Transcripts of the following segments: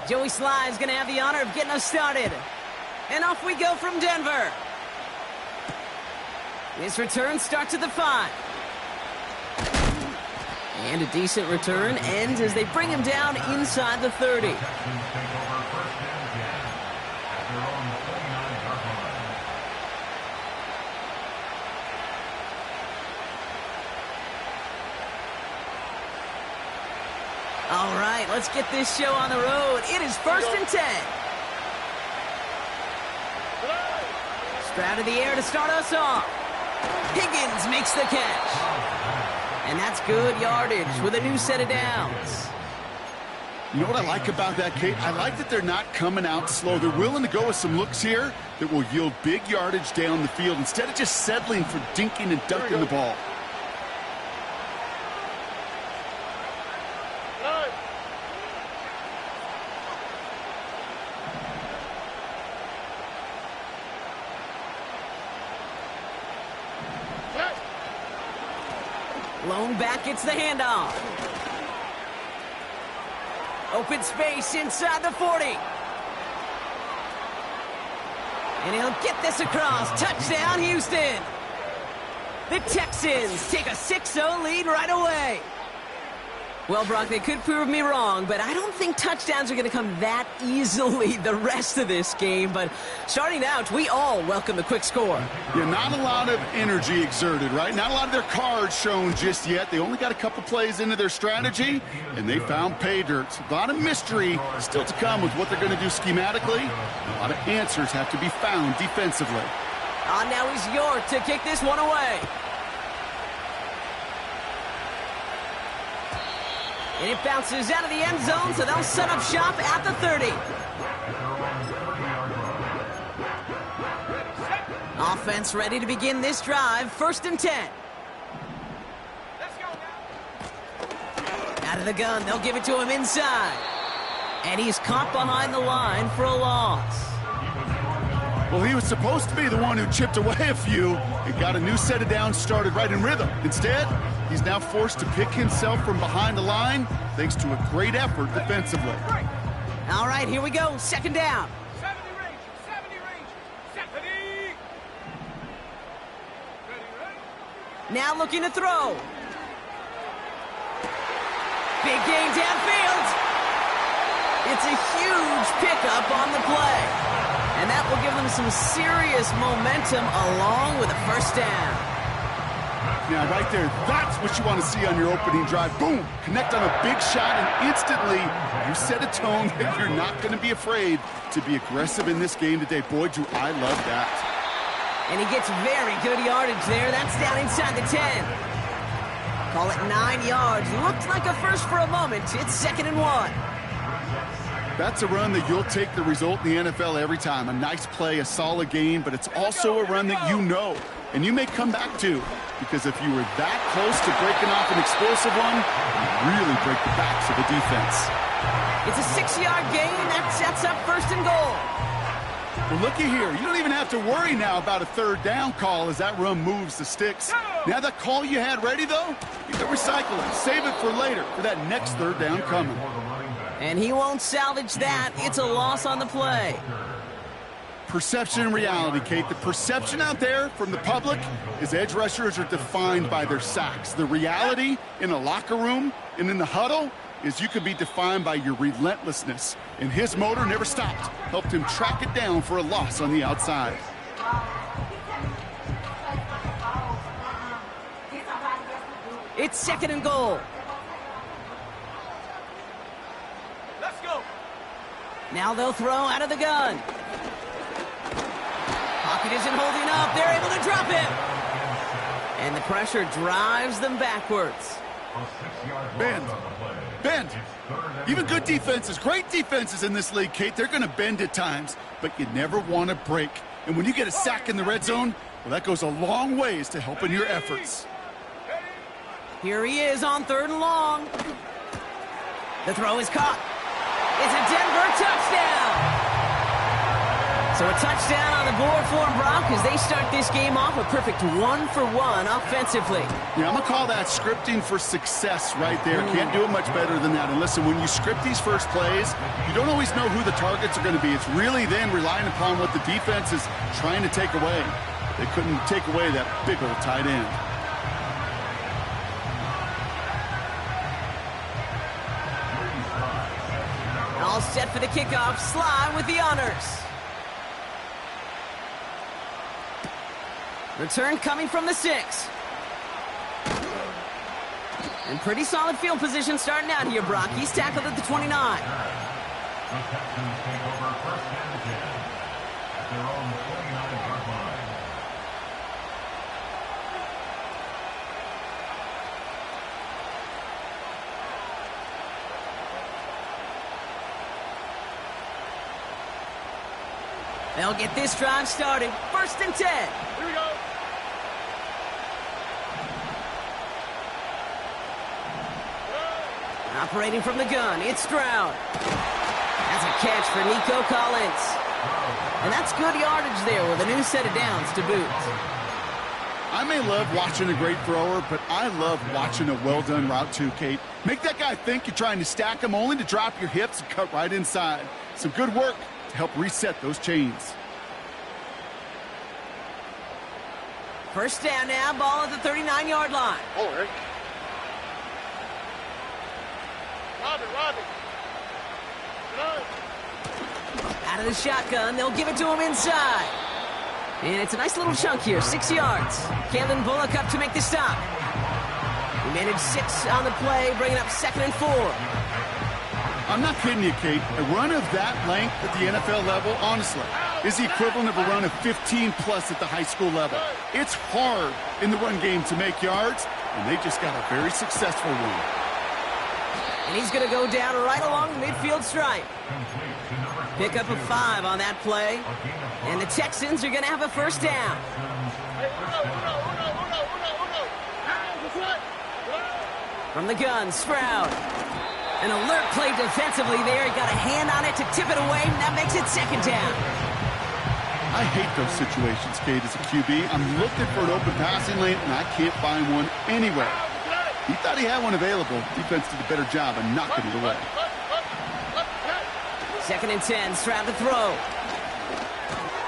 Joey Sly is going to have the honor of getting us started. And off we go from Denver. This return starts at the 5. And a decent return ends as they bring him down inside the 30. All right, let's get this show on the road. It is 1st and 10. Stroud in the air to start us off. Higgins makes the catch. And that's good yardage with a new set of downs. You know what I like about that, Kate? I like that they're not coming out slow. They're willing to go with some looks here that will yield big yardage down the field instead of just settling for dinking and dunking the ball. Lone back gets the handoff. Open space inside the 40. And he'll get this across. Touchdown, Houston. The Texans take a 6-0 lead right away. Well, Brock, they could prove me wrong, but I don't think touchdowns are going to come that easily the rest of this game. But starting out, we all welcome the quick score. Yeah, not a lot of energy exerted, right? Not a lot of their cards shown just yet. They only got a couple plays into their strategy, and they found pay dirt. A lot of mystery still to come with what they're going to do schematically. A lot of answers have to be found defensively. Now he's York to kick this one away. And it bounces out of the end zone, so they'll set up shop at the 30. Offense ready to begin this drive. 1st and 10. Out of the gun, they'll give it to him inside. And he's caught behind the line for a loss. Well, he was supposed to be the one who chipped away a few and got a new set of downs started right in rhythm. Instead, he's now forced to pick himself from behind the line thanks to a great effort defensively. All right, here we go. 2nd down. 70 range. 70. Now looking to throw. Big gain downfield. It's a huge pickup on the play. And that will give them some serious momentum along with a 1st down. Now, right there, that's what you want to see on your opening drive. Boom! Connect on a big shot, and instantly you set a tone that you're not going to be afraid to be aggressive in this game today. Boy, do I love that. And he gets very good yardage there. That's down inside the 10. Call it 9 yards. Looked like a first for a moment. It's 2nd and 1. That's a run that you'll take the result in the NFL every time. A nice play, a solid game, but it's also a run that you know and you may come back to, because if you were that close to breaking off an explosive one, you really break the backs of the defense. It's a 6-yard gain. That sets up 1st and goal. Well, looky here. You don't even have to worry now about a 3rd down call as that run moves the sticks. Now that call you had ready, though, you can recycle it. Save it for later for that next 3rd down coming. And he won't salvage that. It's a loss on the play. Perception and reality, Kate. The perception out there from the public is edge rushers are defined by their sacks. The reality in a locker room and in the huddle is you could be defined by your relentlessness. And his motor never stopped. Helped him track it down for a loss on the outside. It's 2nd and goal. Now they'll throw out of the gun. Pocket isn't holding up. They're able to drop him. And the pressure drives them backwards. Bend. Even good defenses, great defenses in this league, Kate, they're going to bend at times, but you never want to break. And when you get a sack in the red zone, well, that goes a long ways to helping your efforts. Here he is on 3rd and long. The throw is caught. It's a Denver touchdown. So a touchdown on the board for them, Brock, as they start this game off a perfect 1-for-1 offensively. Yeah, I'm going to call that scripting for success right there. Can't do it much better than that. And listen, when you script these first plays, you don't always know who the targets are going to be. It's really then relying upon what the defense is trying to take away. They couldn't take away that big old tight end. All set for the kickoff. Sly with the honors. Return coming from the 6. And pretty solid field position starting out here, Brock. He's tackled at the 29. They'll get this drive started. 1st and 10. Here we go. Operating from the gun, it's Stroud. That's a catch for Nico Collins. And that's good yardage there with a new set of downs to boot. I may love watching a great thrower, but I love watching a well-done route too, Kate. Make that guy think you're trying to stack him only to drop your hips and cut right inside. Some good work to help reset those chains. 1st down now, ball at the 39-yard line. Oh, Eric. Robbie. Out of the shotgun, they'll give it to him inside. And it's a nice little chunk here, 6 yards. Kevin Bullock up to make the stop. He managed 6 on the play, bringing up 2nd and 4. I'm not kidding you, Kate. A run of that length at the NFL level, honestly, is the equivalent of a run of 15-plus at the high school level. It's hard in the run game to make yards, and they just got a very successful one. And he's going to go down right along the midfield stripe. Pick up a 5 on that play. And the Texans are going to have a 1st down. From the gun, Stroud. An alert play defensively there. He got a hand on it to tip it away, and that makes it 2nd down. I hate those situations, Kate, as a QB. I'm looking for an open passing lane, and I can't find one anywhere. He thought he had one available. Defense did a better job of knocking it away. 2nd and 10, Stroud to throw.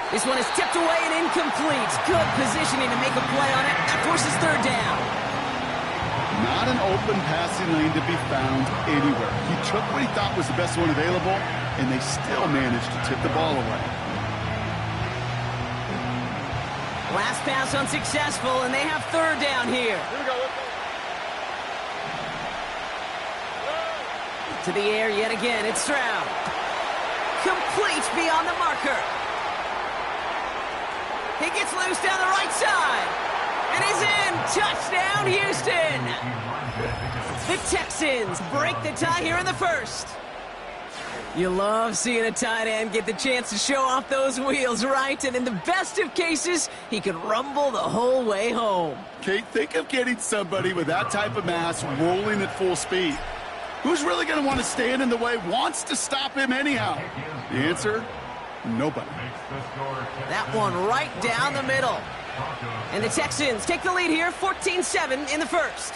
This one is tipped away and incomplete. Good positioning to make a play on it. That forces 3rd down. Not an open passing lane to be found anywhere. He took what he thought was the best one available, and they still managed to tip the ball away. Last pass unsuccessful, and they have 3rd down here. Here we go. To the air yet again, it's Stroud. Complete beyond the marker. He gets loose down the right side. And he's in. Touchdown, Houston. The Texans break the tie here in the 1st. You love seeing a tight end get the chance to show off those wheels, right? And in the best of cases, he could rumble the whole way home. Kate, think of getting somebody with that type of mass rolling at full speed. Who's really going to want to stand in the way, wants to stop him anyhow? The answer, nobody. That one right down the middle. And the Texans take the lead here, 14-7 in the 1st.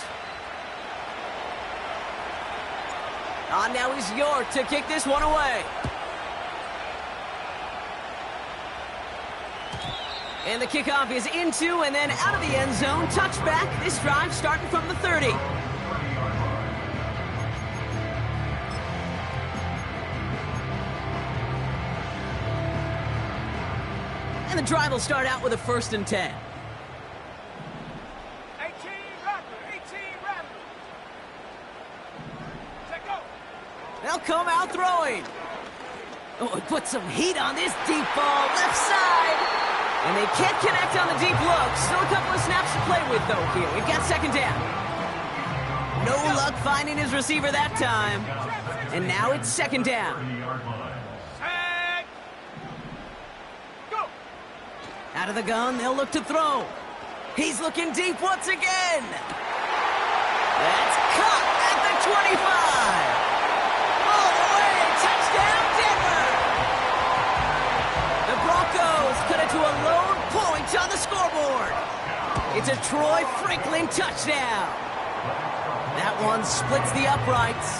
On now is York to kick this one away. And the kickoff is into and then out of the end zone. Touchback, this drive starting from the 30. And the drive will start out with a 1st and 10. 18 Raptor. Set go. They'll come out throwing. Oh, put some heat on this deep ball, left side. And they can't connect on the deep look. Still a couple of snaps to play with, though, here. We've got 2nd down. No luck finding his receiver that time. And now it's 2nd down. Set. Go. Out of the gun, they'll look to throw. He's looking deep once again. That's caught at the 25. All the way, touchdown Denver. The Broncos It's a Troy Franklin touchdown. That one splits the uprights.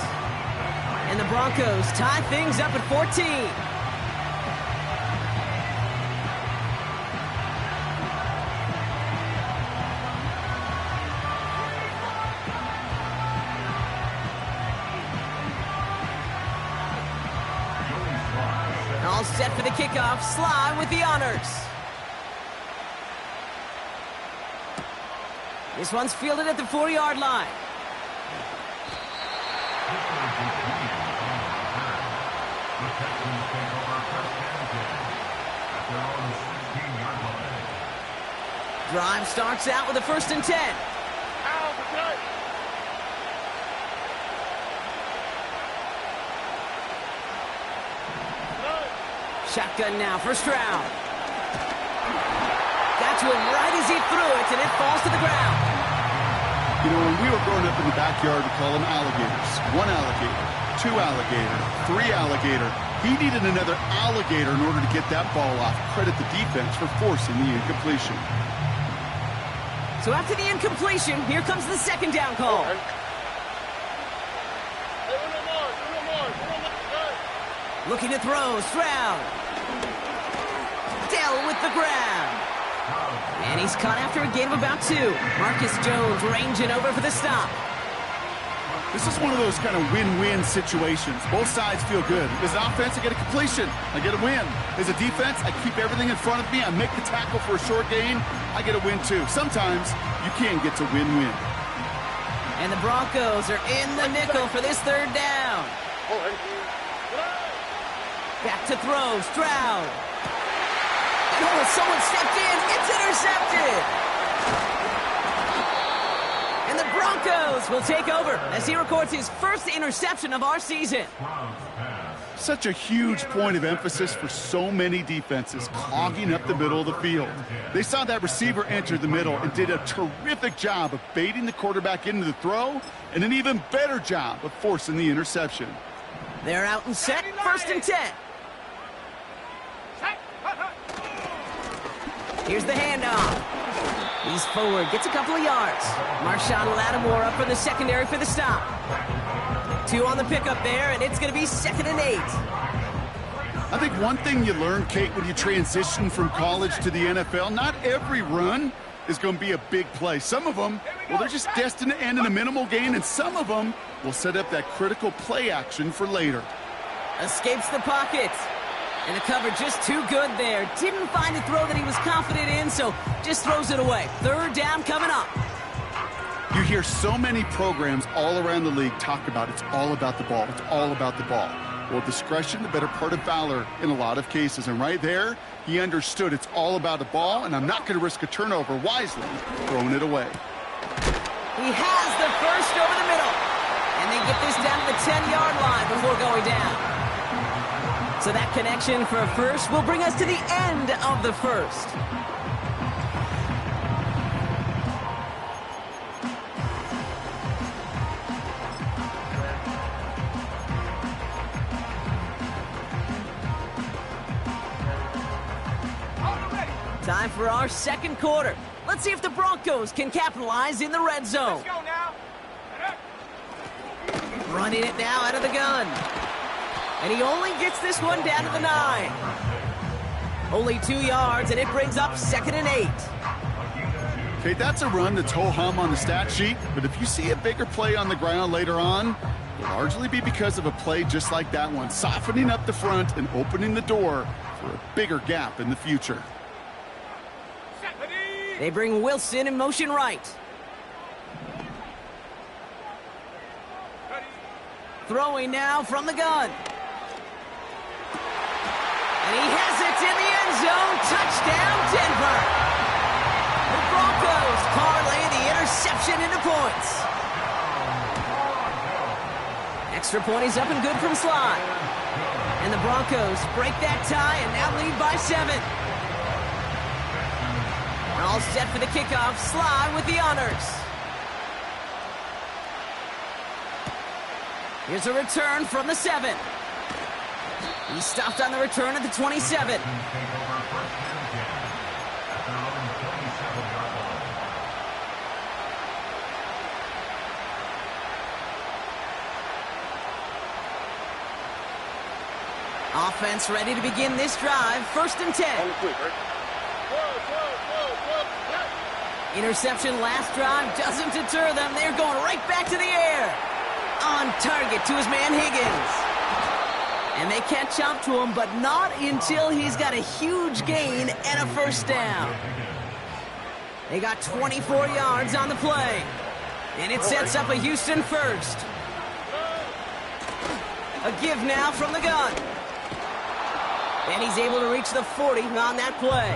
And the Broncos tie things up at 14. All set for the kickoff. Sly with the honors. This one's fielded at the 4-yard line. Drive starts out with a 1st and 10. Shotgun now, first round. Got to him right as he threw it, and it falls to the ground. You know, when we were growing up in the backyard, we call them alligators. 1 alligator, 2 alligator, 3 alligator. He needed another alligator in order to get that ball off. Credit the defense for forcing the incompletion. So after the incompletion, here comes the 2nd down call. Looking to throw, Stroud. Dell with the grab. And he's caught after a gain of about 2. Marcus Jones ranging over for the stop. This is one of those kind of win-win situations. Both sides feel good. As an offense, I get a completion. I get a win. As a defense, I keep everything in front of me. I make the tackle for a short gain. I get a win, too. Sometimes you can get to win-win. And the Broncos are in the nickel for this 3rd down. Back to throw, Stroud. Oh, someone stepped in. It's intercepted. And the Broncos will take over as he records his 1st interception of our season. Such a huge point of emphasis for so many defenses, clogging up the middle of the field. They saw that receiver enter the middle and did a terrific job of baiting the quarterback into the throw, and an even better job of forcing the interception. They're out and set, 1st and 10. Here's the handoff. He's forward, gets a couple of yards. Marshawn Lattimore up from the secondary for the stop. 2 on the pickup there, and it's going to be 2nd and 8. I think one thing you learn, Kate, when you transition from college to the NFL, not every run is going to be a big play. Some of them, well, they're just destined to end in a minimal gain, and some of them will set up that critical play action for later. Escapes the pocket. And the cover just too good there. Didn't find a throw that he was confident in, so just throws it away. 3rd down coming up. You hear so many programs all around the league talk about it's all about the ball. It's all about the ball. Well, discretion, the better part of valor in a lot of cases. And right there, he understood it's all about the ball, and I'm not going to risk a turnover, wisely throwing it away. He has the 1st over the middle. And they get this down to the 10-yard line before going down. So that connection for a 1st will bring us to the end of the 1st. Time for our 2nd quarter. Let's see if the Broncos can capitalize in the red zone. Let's go now. Running it now out of the gun. And he only gets this one down to the 9. Only 2 yards, and it brings up 2nd and 8. Okay, that's a run that's ho-hum on the stat sheet, but if you see a bigger play on the ground later on, it'll largely be because of a play just like that one, softening up the front and opening the door for a bigger gap in the future. They bring Wilson in motion right. Throwing now from the gun. And he has it in the end zone. Touchdown, Denver. The Broncos parlay the interception into points. Extra point is up and good from Sly. And the Broncos break that tie and now lead by 7. All set for the kickoff. Sly with the honors. Here's a return from the 7. He stopped on the return at the 27. Offense ready to begin this drive. 1st and 10. Interception last drive doesn't deter them. They're going right back to the air. On target to his man Higgins. And they catch up to him, but not until he's got a huge gain and a 1st down. They got 24 yards on the play. And it sets up a Houston 1st. A give now from the gun. And he's able to reach the 40 on that play.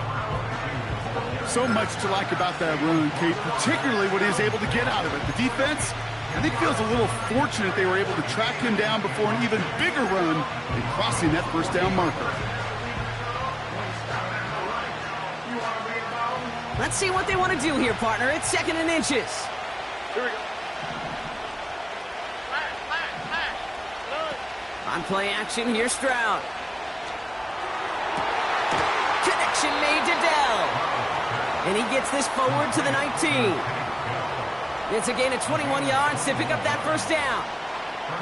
So much to like about that run, Kate, particularly what he was able to get out of it. The defense, I think, feels a little fortunate they were able to track him down before an even bigger run in crossing that 1st down marker. Let's see what they want to do here, partner. It's 2nd and inches. Here we go. On play action, here's Stroud. Connection made to Dell. And he gets this forward to the 19. It's a gain of 21 yards to pick up that 1st down.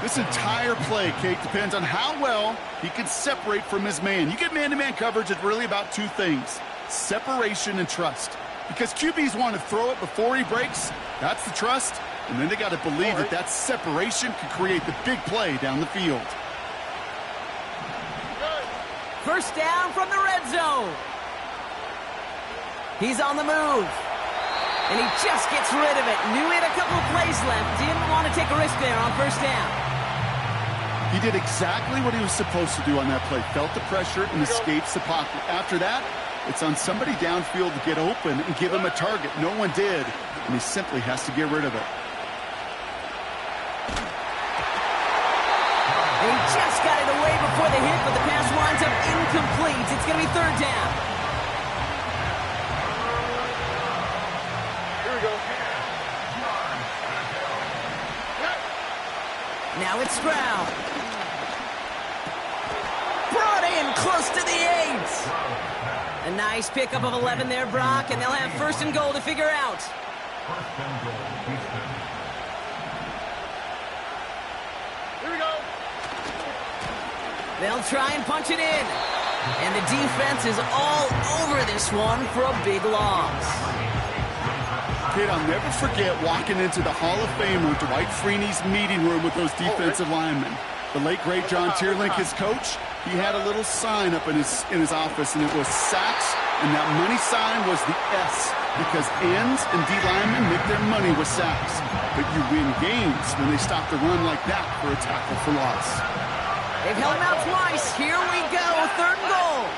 This entire play, Kate, depends on how well he can separate from his man. You get man-to-man coverage, it's really about 2 things: separation and trust. Because QBs want to throw it before he breaks. That's the trust. And then they got to believe that that separation can create the big play down the field. 1st down from the red zone. He's on the move. And he just gets rid of it. Knew he had a couple of plays left. Didn't want to take a risk there on 1st down. He did exactly what he was supposed to do on that play. Felt the pressure and escapes the pocket. After that, it's on somebody downfield to get open and give him a target. No one did, and he simply has to get rid of it. And he just got it away before the hit, but the pass winds up incomplete. It's going to be 3rd down. Here we go. Now it's Stroud. Brought in close to the 8. A nice pickup of 11 there, Brock, and they'll have 1st and goal to figure out. Here we go. They'll try and punch it in. And the defense is all over this one for a big loss. Kid, I'll never forget walking into the Hall of Famer Dwight Freeney's meeting room with those defensive linemen. The late, great John Tierlink, his coach, he had a little sign up in his office, and it was sacks, and that money sign was the S, because ends and D linemen make their money with sacks. But you win games when they stop the run like that for a tackle for loss. They've held him out twice. Here we go, 3rd and goal.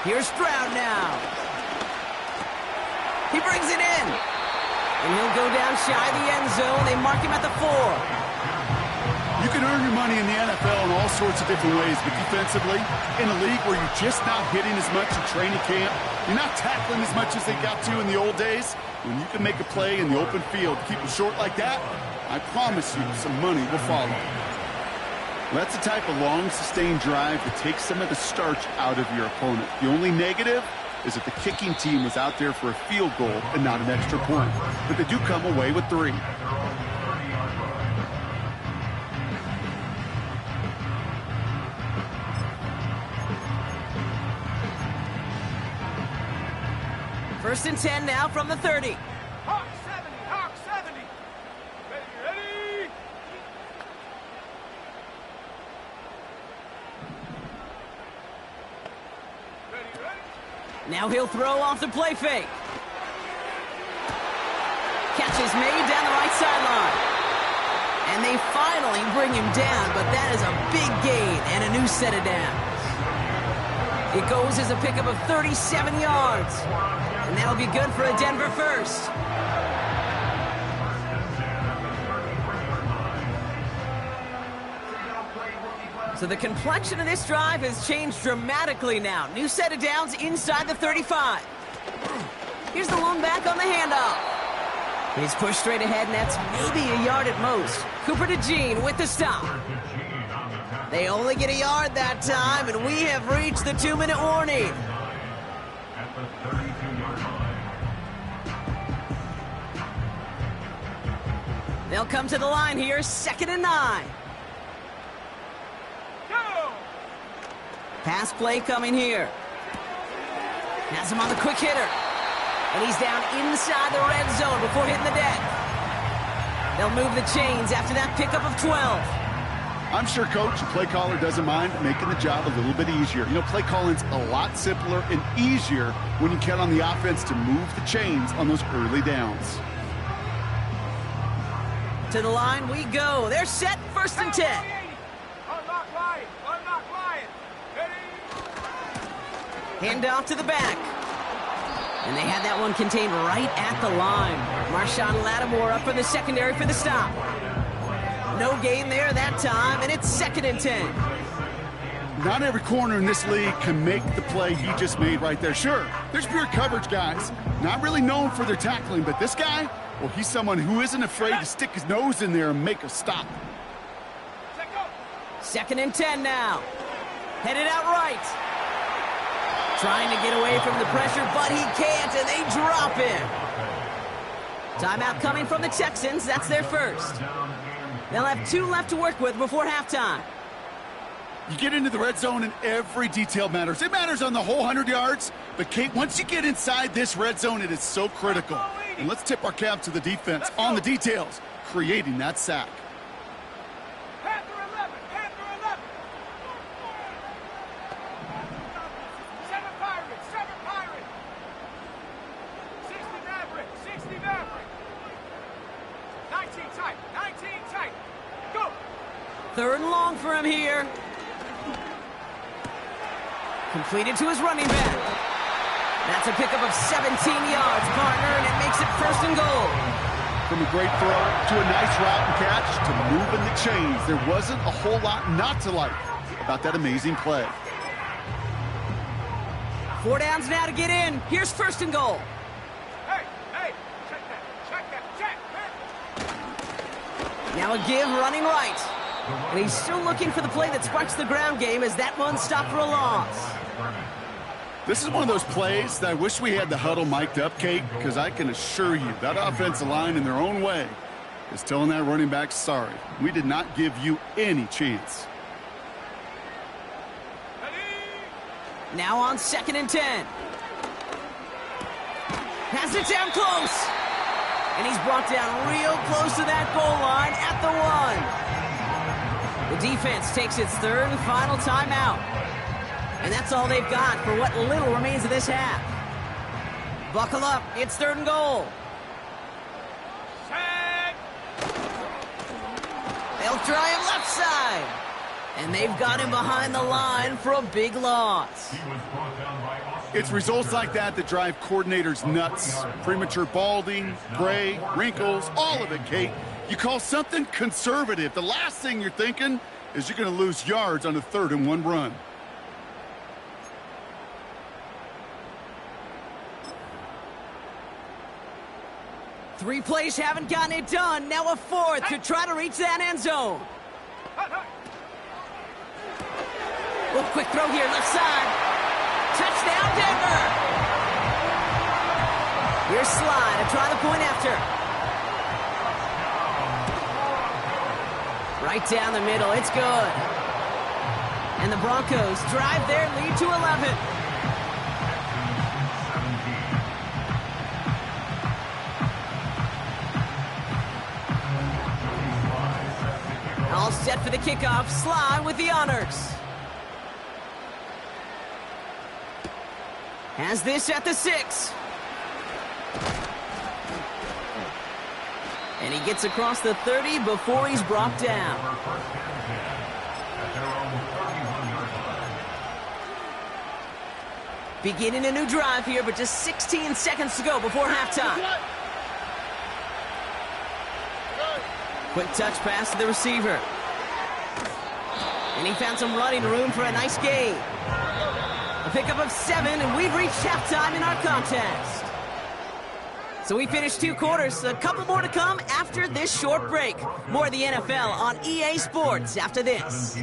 Here's Stroud now. He brings it in. And he'll go down shy of the end zone. They mark him at the 4. You can earn your money in the NFL in all sorts of different ways, but defensively, in a league where you're just not hitting as much in training camp, you're not tackling as much as they got to in the old days, when you can make a play in the open field, keep it short like that, I promise you some money will follow. That's the type of long, sustained drive that takes some of the starch out of your opponent. The only negative is that the kicking team was out there for a field goal and not an extra point. But they do come away with 3. First and 10 now from the 30. Hawk 70, Hawk 70. Ready? Ready? Now he'll throw off the play fake. Catch is made down the right sideline. And they finally bring him down, but that is a big gain and a new set of downs. It goes as a pickup of 37 yards. And that'll be good for a Denver 1st. So the complexion of this drive has changed dramatically now. New set of downs inside the 35. Here's the lone back on the handoff. He's pushed straight ahead, and that's maybe a yard at most. Cooper to Gene with the stop. They only get a yard that time, and we have reached the 2-minute warning. They'll come to the line here, 2nd and 9. Go! Pass play coming here. Has him on the quick hitter. And he's down inside the red zone before hitting the deck. They'll move the chains after that pickup of 12. I'm sure, Coach, the play caller doesn't mind making the job a little bit easier. You know, play calling's a lot simpler and easier when you count on the offense to move the chains on those early downs. To the line we go. They're set, 1st and 10. Unlock line. Unlock line. Ready? Hand off to the back. And they had that one contained right at the line. Marshawn Lattimore up for the secondary for the stop. No gain there that time, and it's 2nd and 10. Not every corner in this league can make the play he just made right there. Sure, there's pure coverage guys, not really known for their tackling, but this guy, well, he's someone who isn't afraid to stick his nose in there and make a stop. 2nd and 10 now. Headed out right. Trying to get away from the pressure, but he can't, and they drop him. Timeout coming from the Texans. That's their first. They'll have 2 left to work with before halftime. You get into the red zone and every detail matters. It matters on the whole 100 yards. But, Kate, once you get inside this red zone, it is so critical. And let's tip our cap to the defense on the details, creating that sack. Panther 11. Panther 11. 7 Pirates. 7 Pirates. 60 Maverick. 60 Maverick. 19 tight. 19 tight. Go. 3rd and long for him here. Completed to his running back. That's a pickup of 17 yards, partner, and it makes it 1st and goal. From a great throw to a nice route and catch to moving the chains, there wasn't a whole lot not to like about that amazing play. 4 downs now to get in. Here's 1st and goal. Hey, hey. Check that. Check that. Check. Now a give running right. And he's still looking for the play that sparks the ground game as that one stopped for a loss. This is one of those plays that I wish we had the huddle mic'd up, Kate, because I can assure you that offensive line in their own way is telling that running back, sorry, we did not give you any chance. Now on 2nd and 10. Has it down close. And he's brought down real close to that goal line at the 1. The defense takes its 3rd and final timeout. And that's all they've got for what little remains of this half. Buckle up. It's 3rd and goal. Check. They'll try him left side. And they've got him behind the line for a big loss. It's results like that that drive coordinators nuts. Premature balding, gray, wrinkles, all of it, Kate. You call something conservative. The last thing you're thinking is you're going to lose yards on a 3rd and 1 run. Three plays haven't gotten it done. Now a 4th to try to reach that end zone. Oh, quick throw here, left side. Touchdown, Denver. Here's Slide to try the point after. Right down the middle, it's good. And the Broncos drive their lead to 11. All set for the kickoff. Slide with the honors. Has this at the 6. And he gets across the 30 before he's brought down. Beginning a new drive here, but just 16 seconds to go before halftime. Quick touch pass to the receiver. And he found some running room for a nice gain. A pickup of 7, and we've reached halftime in our contest. So we finished 2 quarters. A couple more to come after this short break. More of the NFL on EA Sports after this.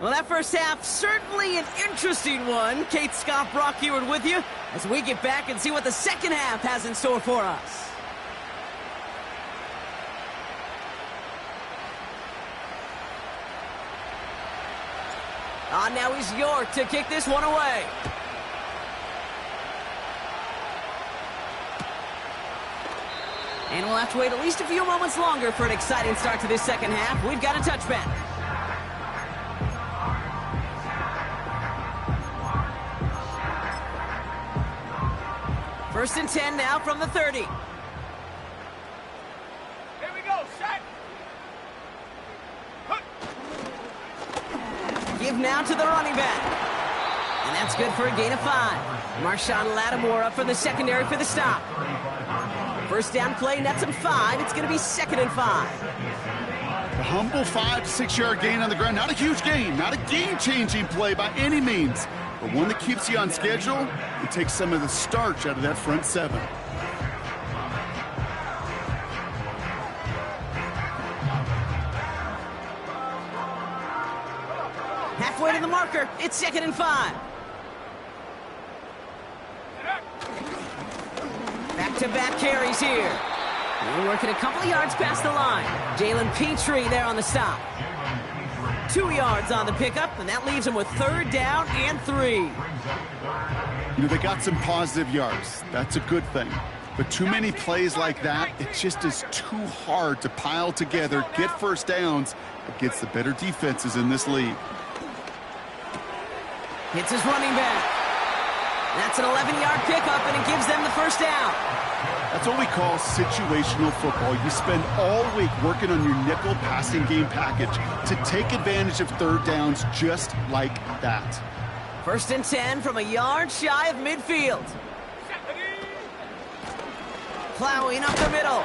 Well, that first half, certainly an interesting one. Kate, Scott, Brock Ewart with you as we get back and see what the second half has in store for us. Now is York to kick this one away. And we'll have to wait at least a few moments longer for an exciting start to this second half. We've got a touchback. First and 10 now from the 30. Here we go, set. Give now to the running back. And that's good for a gain of 5. Marshawn Lattimore up from the secondary for the stop. First down play, nets him 5. It's going to be 2nd and 5. The humble 5 to 6 yard gain on the ground. Not a huge gain, not a game-changing play by any means, but one that keeps you on schedule and takes some of the starch out of that front 7. Halfway to the marker. It's 2nd and 5. Back-to-back carries here. We're working a couple of yards past the line. Jalen Petrie there on the stop. 2 yards on the pickup, and that leaves him with 3rd down and 3. You know, they got some positive yards. That's a good thing. But too many plays like that, it just is too hard to pile together, get first downs against the better defenses in this league. Hits his running back. That's an 11-yard pickup, and it gives them the first down. That's what we call situational football. You spend all week working on your nickel passing game package to take advantage of 3rd downs just like that. First and 10 from a yard shy of midfield. Plowing up the middle.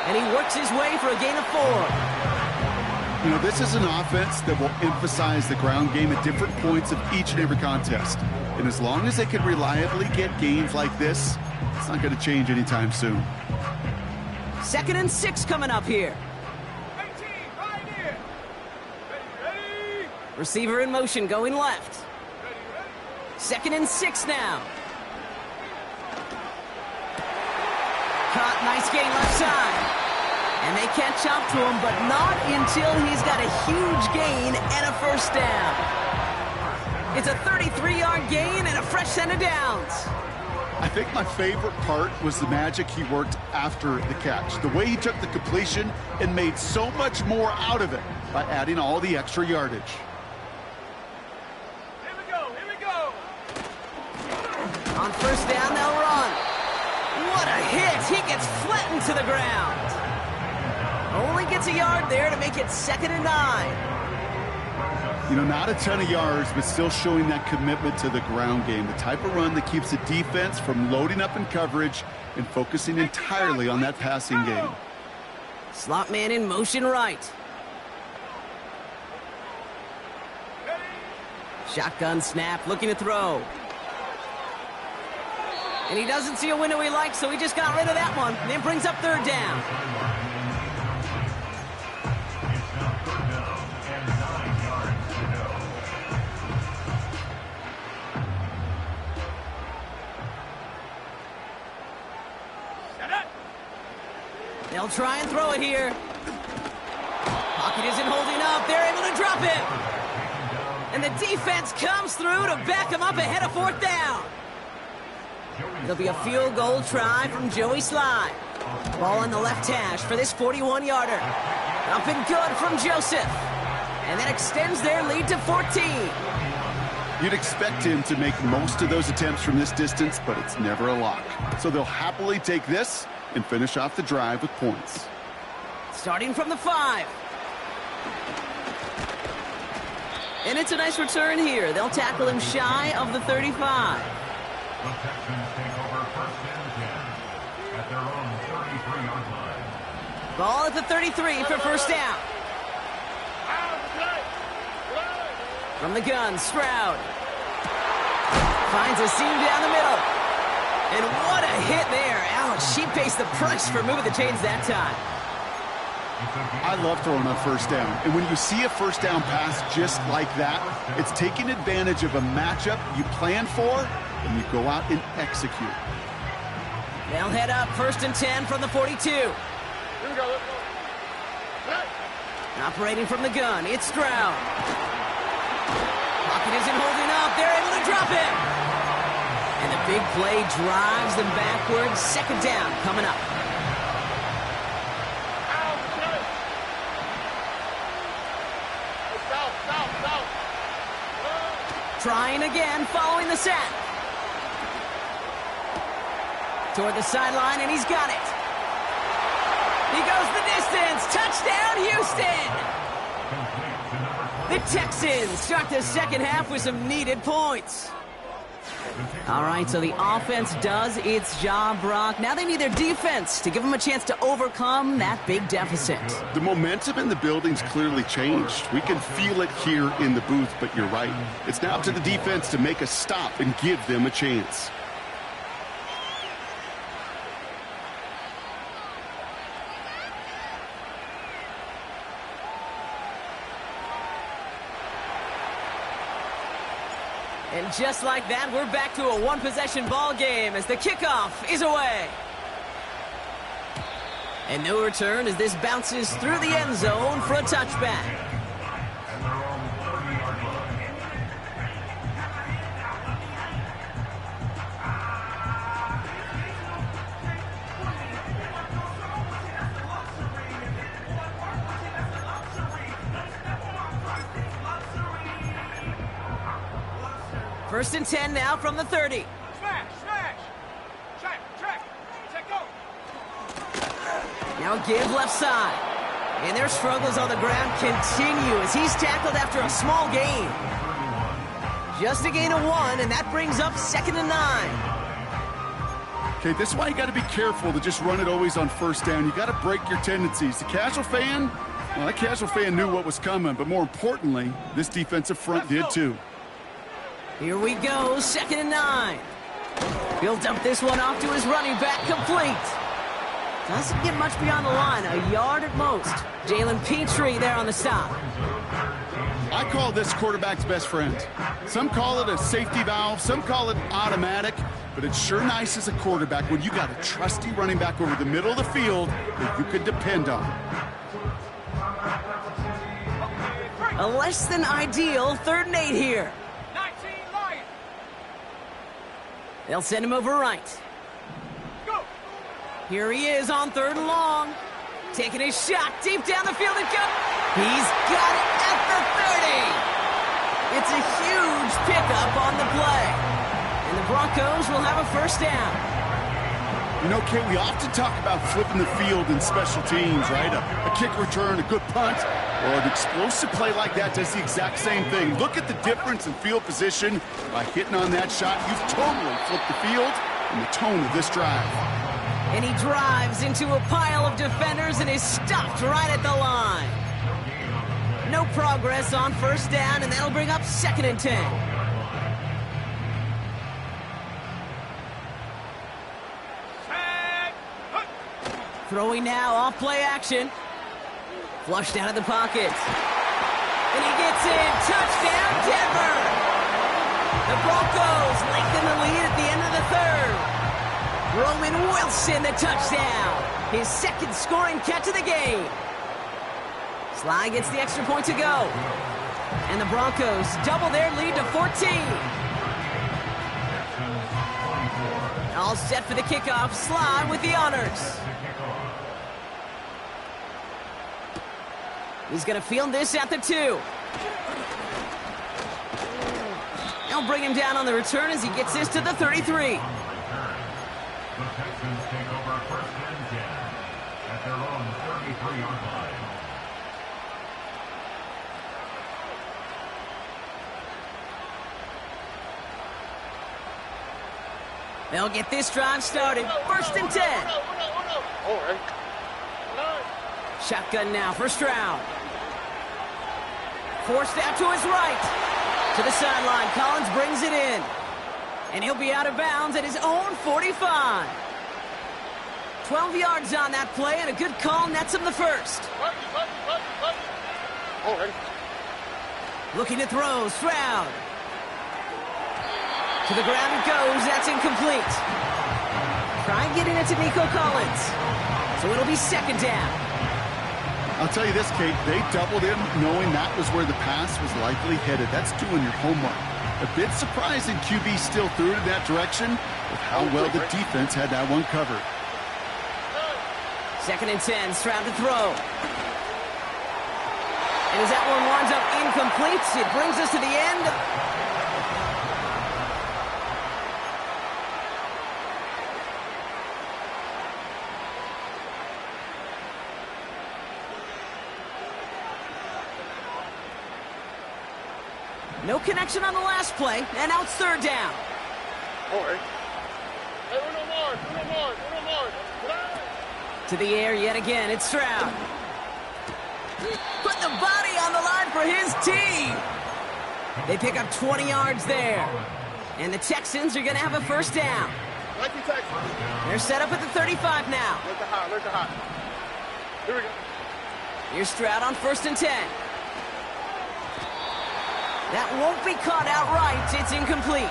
And he works his way for a gain of 4. You know, this is an offense that will emphasize the ground game at different points of each and every contest. And as long as they can reliably get gains like this, it's not going to change anytime soon. 2nd and 6 coming up here. 18, right here. Ready. Receiver in motion going left. Ready. 2nd and 6 now. Caught, nice gain left side. And they catch up to him, but not until he's got a huge gain and a first down. It's a 33-yard gain and a fresh set of downs. I think my favorite part was the magic he worked after the catch. The way he took the completion and made so much more out of it by adding all the extra yardage. Here we go, here we go. On first down, they'll run. What a hit! He gets flattened to the ground. Only gets a yard there to make it 2nd and 9. You know, not a ton of yards, but still showing that commitment to the ground game. The type of run that keeps the defense from loading up in coverage and focusing entirely on that passing game. Slot man in motion right. Shotgun snap, looking to throw. And he doesn't see a window he likes, so he just got rid of that one. And then brings up 3rd down. They'll try and throw it here. Pocket isn't holding up. They're able to drop it. And the defense comes through to back him up ahead of 4th down. It'll be a field goal try from Joey Sly. Ball on the left hash for this 41-yarder. Up and good from Joseph. And that extends their lead to 14. You'd expect him to make most of those attempts from this distance, but it's never a lock. So they'll happily take this and finish off the drive with points. Starting from the 5. And it's a nice return here. They'll tackle him shy of the 35. The Texans take over 1st and 10 at their own 33-yard line. Ball at the 33 for first down. From the gun, Stroud. Finds a seam down the middle. And what a hit there. Ouch, she pays the price for moving the chains that time. I love throwing on first down. And when you see a first down pass just like that, it's taking advantage of a matchup you plan for, and you go out and execute. They'll head up 1st and 10 from the 42. Here we go. Operating from the gun, it's Stroud. Pocket isn't holding up. They're able to drop him. And the big play drives them backwards. 2nd down coming up. Trying again, following the sack. Toward the sideline, and he's got it. He goes the distance. Touchdown, Houston! The Texans start the second half with some needed points. All right, so the offense does its job, Brock. Now they need their defense to give them a chance to overcome that big deficit. The momentum in the building's clearly changed. We can feel it here in the booth, but you're right. It's now up to the defense to make a stop and give them a chance. And just like that, we're back to a one-possession ball game as the kickoff is away. And no return as this bounces through the end zone for a touchback. First and 10 now from the 30. Smash, smash. Check, go. Now a give left side. And their struggles on the ground continue as he's tackled after a small gain. Just a gain of 1, and that brings up 2nd and 9. Okay, this is why you got to be careful to just run it always on first down. You got to break your tendencies. The casual fan, well, that casual fan knew what was coming, but more importantly, this defensive front did too. Here we go, 2nd and 9. He'll dump this one off to his running back, complete. Doesn't get much beyond the line, a yard at most. Jalen Petrie there on the stop. I call this quarterback's best friend. Some call it a safety valve, some call it automatic, but it's sure nice as a quarterback when you got a trusty running back over the middle of the field that you can depend on. A less than ideal 3rd and 8 here. They'll send him over right. Go. Here he is on 3rd and long. Taking a shot deep down the field and go. He's got it at the 30. It's a huge pickup on the play. And the Broncos will have a 1st down. You know, Kate, we often talk about flipping the field in special teams, right? A kick return, a good punt, or an explosive play like that does the exact same thing. Look at the difference in field position. By hitting on that shot, you've totally flipped the field and the tone of this drive. And he drives into a pile of defenders and is stopped right at the line. No progress on 1st down, and that'll bring up 2nd and 10. Throwing now, off play action. Flushed out of the pocket. And he gets in. Touchdown, Denver! The Broncos lengthen the lead at the end of the 3rd. Roman Wilson, the touchdown. His 2nd scoring catch of the game. Sly gets the extra point to go. And the Broncos double their lead to 14. All set for the kickoff. Sly with the honors. He's going to field this at the 2. They'll bring him down on the return as he gets this to the 33. The Texans take over 1st and 10 at their own 33-yard line. They'll get this drive started. 1st and 10. All right. Shotgun now for Stroud. Forced out to his right. To the sideline. Collins brings it in. And he'll be out of bounds at his own 45. 12 yards on that play, and a good call nets him the first. Oh, ready. Looking to throw, Stroud. To the ground it goes, that's incomplete. Try getting it to Nico Collins. So it'll be second down. I'll tell you this, Kate, they doubled him knowing that was where the pass was likely headed. That's doing your homework. A bit surprising QB still threw it in that direction with how well the defense had that one covered. Second and 10, Stroud to throw. And as that one winds up incomplete, it brings us to the end. No connection on the last play, and now it's third down. All right. Hey, uno more. To the air yet again, it's Stroud. Put the body on the line for his team. They pick up 20 yards there. And the Texans are going to have a first down. Like you, Texans. They're set up at the 35 now. Look the hot. Here we go. Here's Stroud on first and 10. That won't be caught outright. It's incomplete.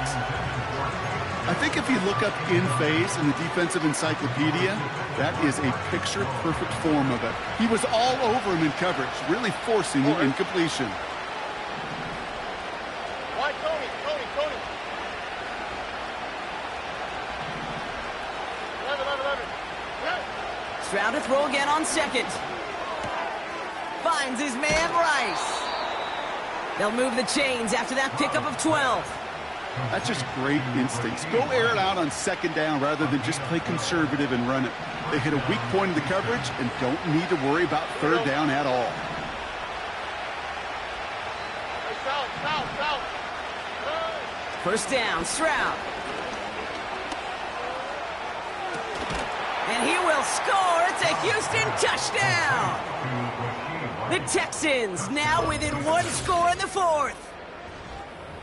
I think if you look up in phase in the defensive encyclopedia, that is a picture-perfect form of it. He was all over him in coverage, really forcing the incompletion. Why, Tony? 11. Yeah. Stroud to throw again on second. Finds his man Rice. They'll move the chains after that pickup of 12. That's just great instincts. Go air it out on second down rather than just play conservative and run it. They hit a weak point in the coverage and don't need to worry about third down at all. Hey, south. First down, Stroud. And he will score. It's a Houston touchdown. The Texans now within one score in the fourth.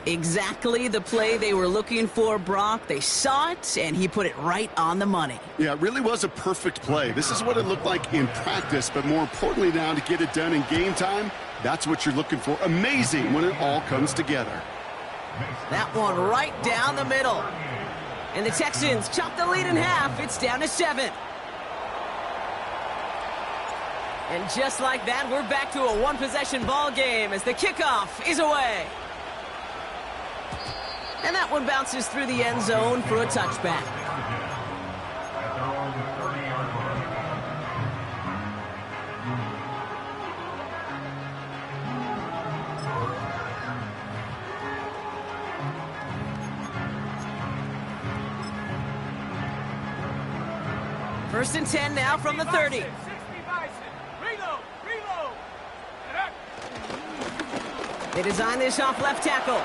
Exactly the play they were looking for, Brock. They saw it, and he put it right on the money. Yeah, it really was a perfect play. This is what it looked like in practice, but more importantly now to get it done in game time, that's what you're looking for. Amazing when it all comes together. That one right down the middle. And the Texans chop the lead in half. It's down to 7. And just like that, we're back to a one-possession ball game as the kickoff is away. And that one bounces through the end zone for a touchback. At their own 30-yard line. First and 10 now from the 30. 60 Bison. Reload. They design this off left tackle.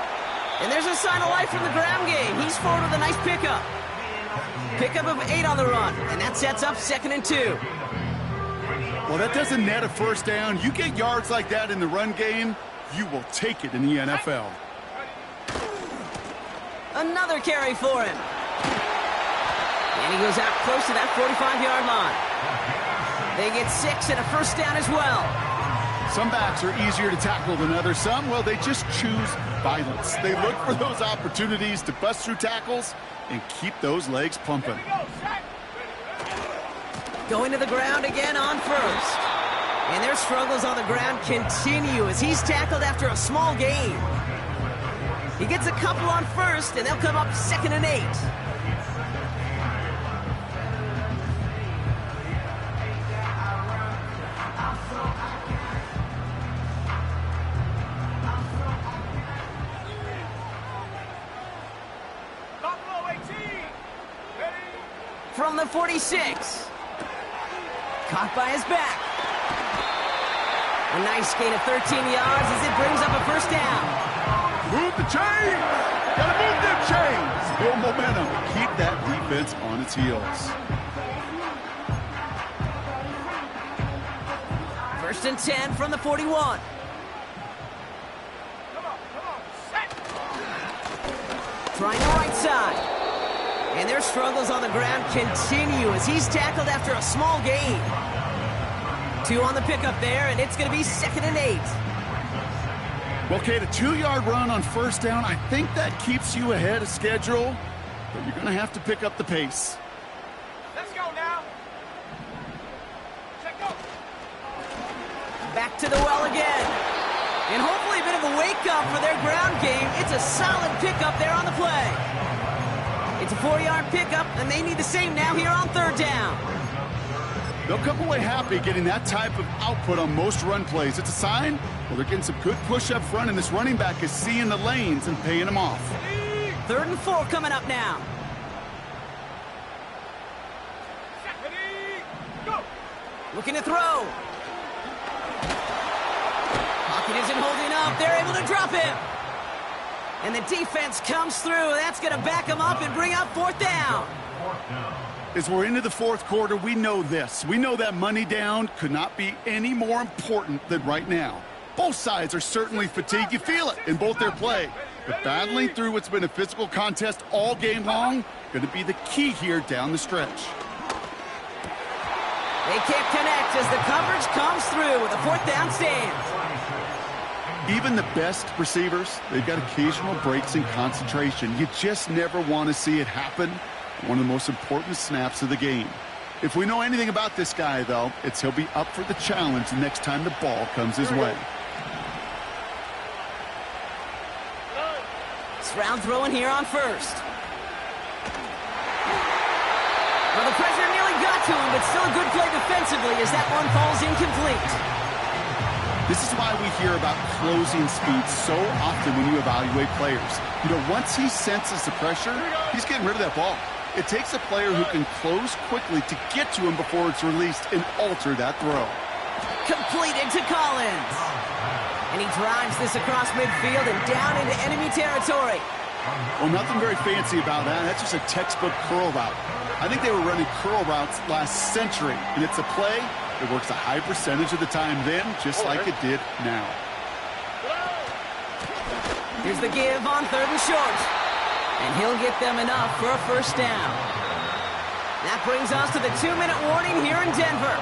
And there's a sign of life from the ground game. He's forward with a nice pickup. Pickup of 8 on the run. And that sets up second and 2. Well, that doesn't net a first down. You get yards like that in the run game, you will take it in the NFL. Another carry for him. And he goes out close to that 45-yard line. They get 6 and a first down as well. Some backs are easier to tackle than others. Some, well, they just choose violence. They look for those opportunities to bust through tackles and keep those legs pumping. Going to the ground again on first. And their struggles on the ground continue as he's tackled after a small gain. He gets a couple on first, and they'll come up second and 8. From the 46. Caught by his back. A nice gain of 13 yards as it brings up a first down. Move the chains! Gotta move them chains! Build momentum. Keep that defense on its heels. First and 10 from the 41. Trying the right side. And And their struggles on the ground continue as he's tackled after a small gain. 2 on the pickup there, and it's going to be 2nd and 8. Well, Kate, a 2-yard run on first down, I think that keeps you ahead of schedule, but you're going to have to pick up the pace. Let's go now. Check go. Back to the well again. And hopefully a bit of a wake-up for their ground game. It's a solid pickup there on the play. It's a 4-yard pickup, and they need the same now here on 3rd down. They'll come away happy getting that type of output on most run plays. It's a sign, well, they're getting some good push up front, and this running back is seeing the lanes and paying them off. 3rd and 4 coming up now. Ready, go. Looking to throw. Pocket isn't holding up. They're able to drop him. And the defense comes through. That's going to back them up and bring up 4th down. As we're into the 4th quarter, we know this. We know that money down could not be any more important than right now. Both sides are certainly fatigued. You feel it in both their play. But battling through what's been a physical contest all game long, going to be the key here down the stretch. They can't connect as the coverage comes through with a 4th down stand. Even the best receivers, they've got occasional breaks in concentration. You just never want to see it happen. One of the most important snaps of the game. If we know anything about this guy, though, it's he'll be up for the challenge the next time the ball comes his way. Stroud throwing here on 1st. Well, the pressure nearly got to him, but still a good play defensively as that one falls incomplete. This is why we hear about closing speed so often when you evaluate players. You know, once he senses the pressure, he's getting rid of that ball. It takes a player who can close quickly to get to him before it's released and alter that throw. Completed to Collins. And he drives this across midfield and down into enemy territory. Well, nothing very fancy about that. That's just a textbook curl route. I think they were running curl routes last century, and it's a play that works a high percentage of the time then, just like it did now. Here's the give on 3rd and short. And he'll get them enough for a 1st down. That brings us to the 2-minute warning here in Denver.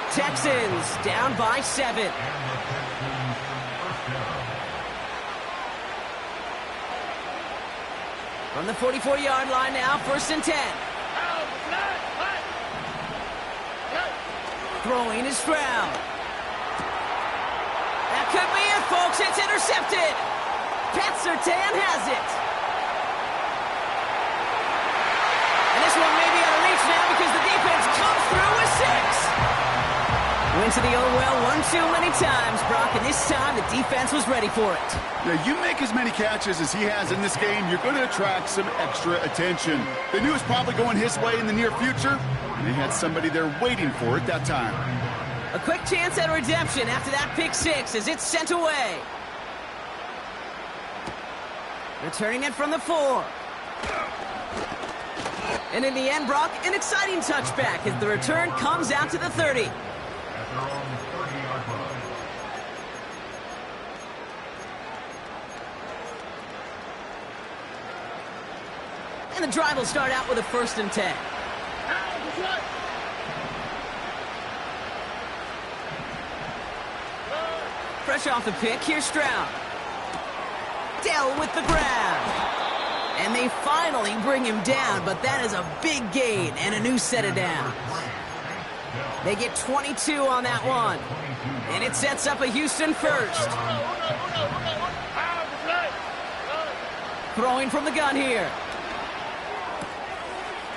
Texans down by 7. From the 44-yard line now, 1st and 10. Throwing is Stroud. That could be it, folks. It's intercepted. Pat Surtain has it. And this one may be out of reach now because the defense comes through with 6. Went to the oh well one too many times, Brock, and this time the defense was ready for it. Yeah, you make as many catches as he has in this game, you're going to attract some extra attention. They knew it was probably going his way in the near future, and they had somebody there waiting for it that time. A quick chance at redemption after that pick 6 as it's sent away. Returning it from the 4. And in the end, Brock, an exciting touchback as the return comes out to the 30. At their own 30-yard line. And the drive will start out with a 1st and 10. Fresh off the pick, here's Stroud. Dell with the grab. And they finally bring him down, but that is a big gain and a new set of downs. They get 22 on that one. And it sets up a Houston 1st. Throwing from the gun here.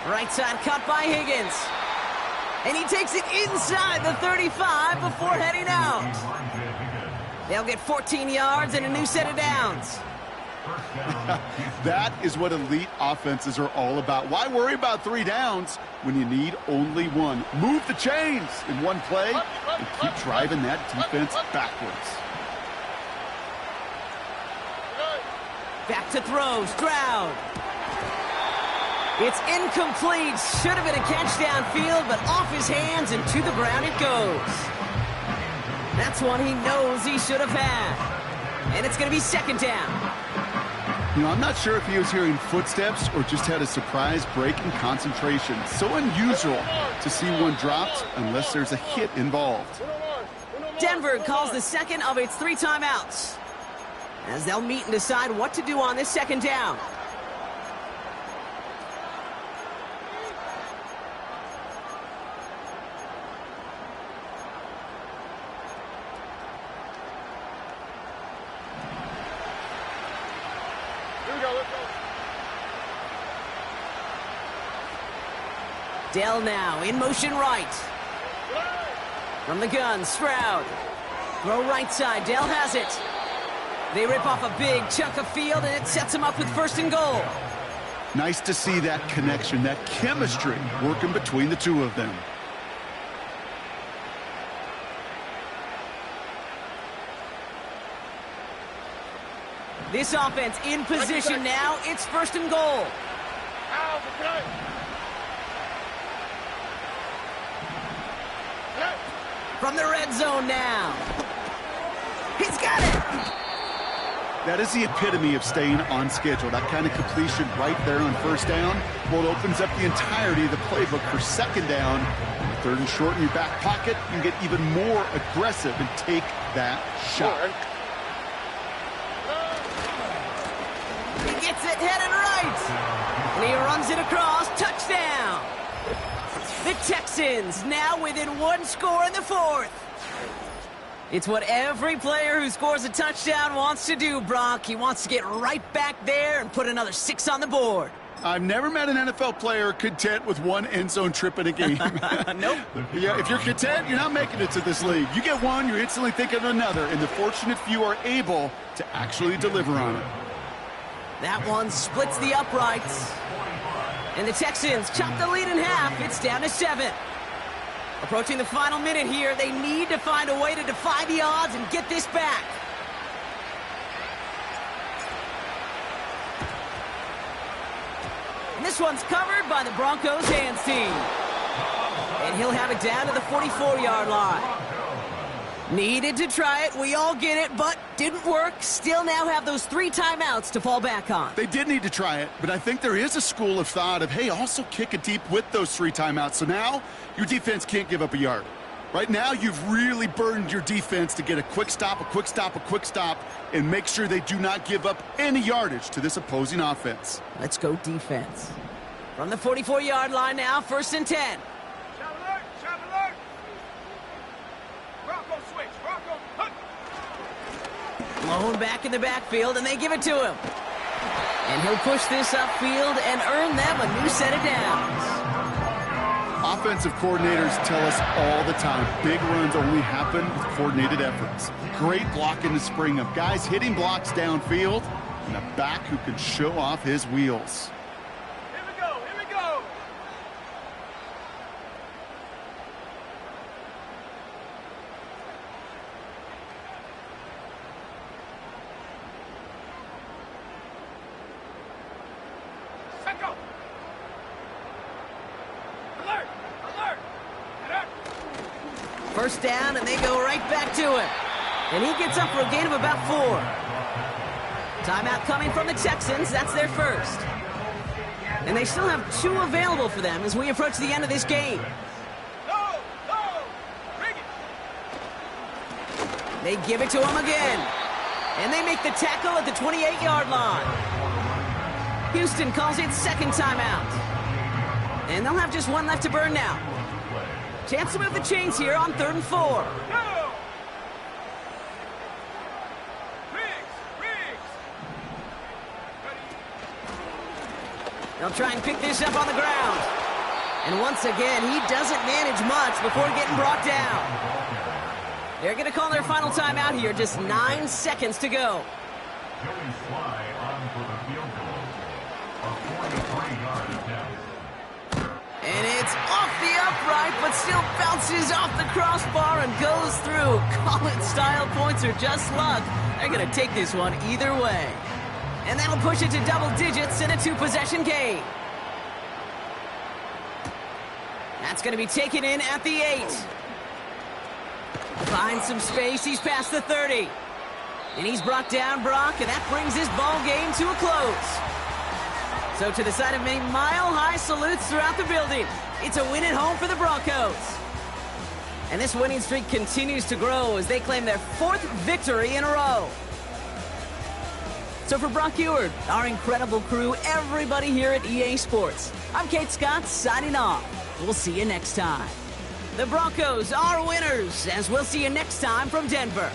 Right side cut by Higgins. And he takes it inside the 35 before heading out. They'll get 14 yards and a new set of downs. That is what elite offenses are all about. Why worry about 3 downs when you need only 1? Move the chains in one play and keep driving that defense backwards. Back to throw, Stroud. It's incomplete. Should have been a catch downfield, but off his hands and to the ground it goes. That's one he knows he should have had. And it's going to be 2nd down. You know, I'm not sure if he was hearing footsteps or just had a surprise break in concentration. So unusual to see one dropped unless there's a hit involved. Denver calls the second of its 3 timeouts, as they'll meet and decide what to do on this second down. Dell now in motion right. From the gun, Stroud. Throw right side, Dell has it. They rip off a big chunk of field, and it sets them up with 1st and goal. Nice to see that connection, that chemistry working between the two of them. This offense in position now. It's 1st and goal. From the red zone now. He's got it! That is the epitome of staying on schedule. That kind of completion right there on 1st down. Well, it opens up the entirety of the playbook for 2nd down. 3rd and short in your back pocket. You can get even more aggressive and take that shot. He gets it headed right. And he runs it across. Touchdown. The Texans now within 1 score in the 4th. It's what every player who scores a touchdown wants to do, Brock. He wants to get right back there and put another 6 on the board. I've never met an NFL player content with 1 end zone trip in a game. Nope. Yeah, if you're content, you're not making it to this league. You get one, you're instantly thinking of another, and the fortunate few are able to actually deliver on it. That one splits the uprights. And the Texans chop the lead in half. It's down to 7. Approaching the final minute here, they need to find a way to defy the odds and get this back. And this one's covered by the Broncos hands team. And he'll have it down to the 44-yard line. Needed to try it, we all get it, but didn't work. Still now have those 3 timeouts to fall back on. They did need to try it, but I think there is a school of thought of, hey, also kick it deep with those 3 timeouts. So now your defense can't give up a yard. Right now, you've really burdened your defense to get a quick stop, a quick stop, a quick stop, and make sure they do not give up any yardage to this opposing offense. Let's go defense. From the 44-yard line now, 1st and 10. Blown back in the backfield, and they give it to him. And he'll push this upfield and earn them a new set of downs. Offensive coordinators tell us all the time, big runs only happen with coordinated efforts. Great block in the spring of guys hitting blocks downfield, and a back who can show off his wheels. Here we go, here we go. Set go. Alert, alert, alert. 1st down, and they go right back to him. And he gets up for a gain of about 4. Timeout coming from the Texans. That's their 1st. And they still have 2 available for them as we approach the end of this game. Go, go, bring it. They give it to him again. And they make the tackle at the 28-yard line. Houston calls it 2nd timeout. And they'll have just 1 left to burn now. Chance to move the chains here on 3rd and 4. Go. Riggs. They'll try and pick this up on the ground. And once again, he doesn't manage much before getting brought down. They're going to call their final timeout here. Just 9 seconds to go. Joey Sly on for the field goal. A 43-yard attempt. And it's off the upright, but still bounces off the crossbar and goes through. College-style points are just luck. They're going to take this one either way. And that'll push it to double digits in a 2-possession game. That's going to be taken in at the 8. Finds some space. He's past the 30. And he's brought down, Brock, and that brings this ball game to a close. So to the side of many mile-high salutes throughout the building, it's a win at home for the Broncos. And this winning streak continues to grow as they claim their 4th victory in a row. So for Brock Eward, our incredible crew, everybody here at EA Sports, I'm Kate Scott signing off. We'll see you next time. The Broncos are winners, as we'll see you next time from Denver.